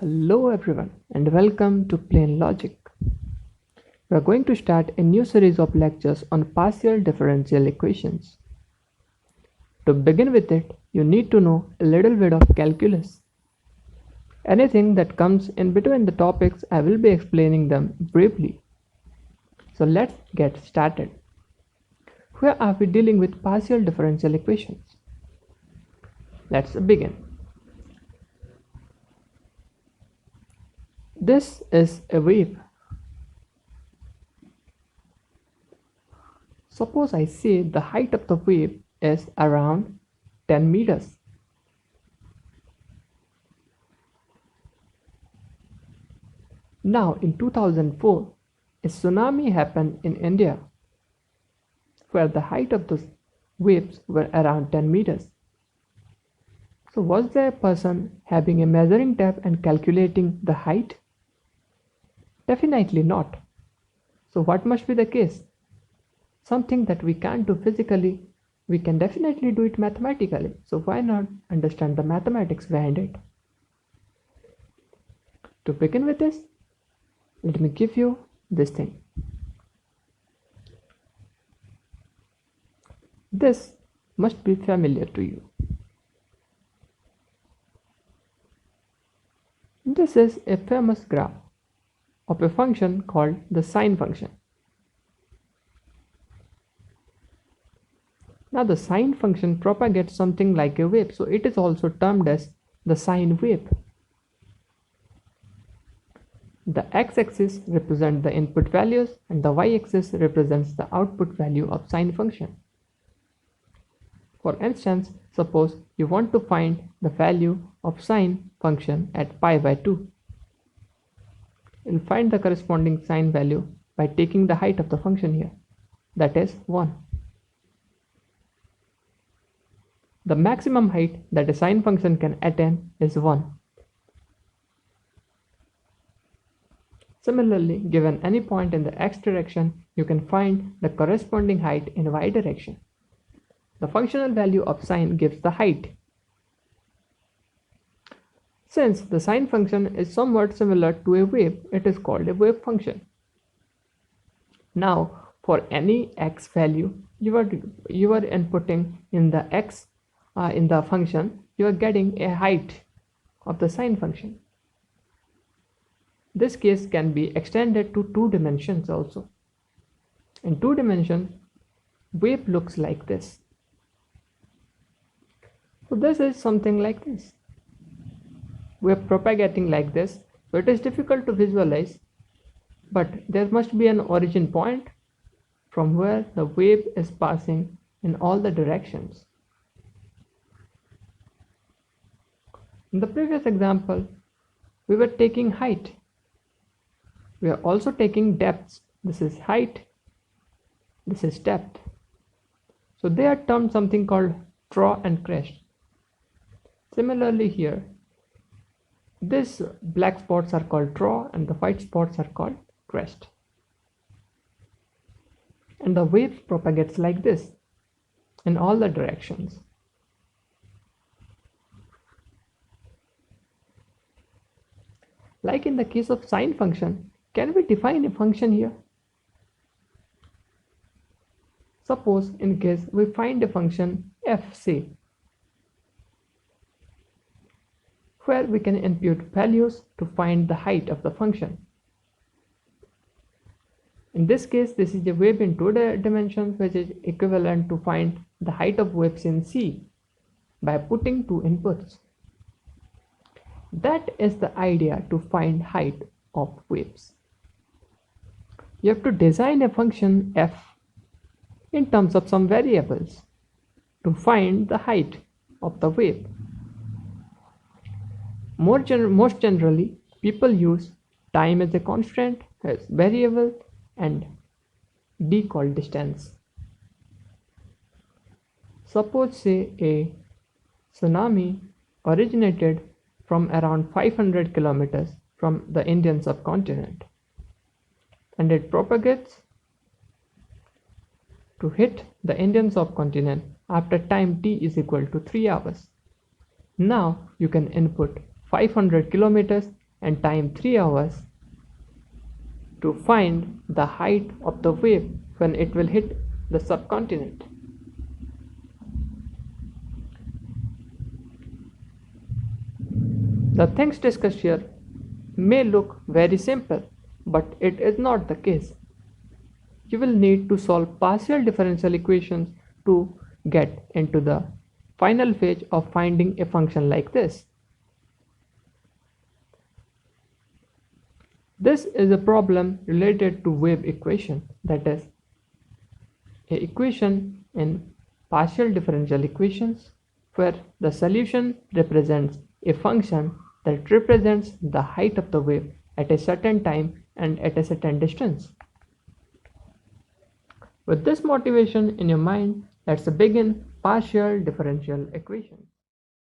Hello everyone and welcome to Plain Logic. We are going to start a new series of lectures on partial differential equations. To begin with it, you need to know a little bit of calculus. Anything that comes in between the topics, I will be explaining them briefly. So let's get started. Where are we dealing with partial differential equations? Let's begin. This is a wave. Suppose I say the height of the wave is around 10 meters. Now in 2004, a tsunami happened in India where the height of the waves were around 10 meters. So was there a person having a measuring tape and calculating the height? Definitely not. So what must be the case? Something that we can't do physically, we can definitely do it mathematically. So why not understand the mathematics behind it? To begin with this, let me give you this thing. This must be familiar to you. This is a famous graph of a function called the sine function. Now the sine function propagates something like a wave, so it is also termed as the sine wave. The x-axis represents the input values and the y-axis represents the output value of sine function. For instance, suppose you want to find the value of sine function at pi by 2. You'll find the corresponding sine value by taking the height of the function here, that is 1. The maximum height that a sine function can attain is 1. Similarly, given any point in the x direction, you can find the corresponding height in y direction. The functional value of sine gives the height. Since the sine function is somewhat similar to a wave, it is called a wave function. Now, for any x value you are inputting in the x in the function, you are getting a height of the sine function. This case can be extended to 2 dimensions also. In 2 dimensions, wave looks like this. So this is something like this. We are propagating like this, so it is difficult to visualize, but there must be an origin point from where the wave is passing in all the directions. In the previous example, we were taking height. We are also taking depths. This is height, this is depth. So they are termed something called trough and crest. Similarly here, these black spots are called trough and the white spots are called crest. And the wave propagates like this in all the directions. Like in the case of sine function, can we define a function here? Suppose in case we find a function f, say, where we can input values to find the height of the function. In this case, this is a wave in 2 dimensions, which is equivalent to find the height of waves in C by putting 2 inputs. That is the idea to find height of waves. You have to design a function f in terms of some variables to find the height of the wave. Most generally, people use time as a constant, as variable, and d called distance. Suppose say a tsunami originated from around 500 kilometers from the Indian subcontinent, and it propagates to hit the Indian subcontinent after time t is equal to 3 hours. Now you can input 500 kilometers and time 3 hours to find the height of the wave when it will hit the subcontinent. The things discussed here may look very simple, but it is not the case. You will need to solve partial differential equations to get into the final phase of finding a function like this. This is a problem related to wave equation, that is, an equation in partial differential equations where the solution represents a function that represents the height of the wave at a certain time and at a certain distance. With this motivation in your mind, let's begin partial differential equations.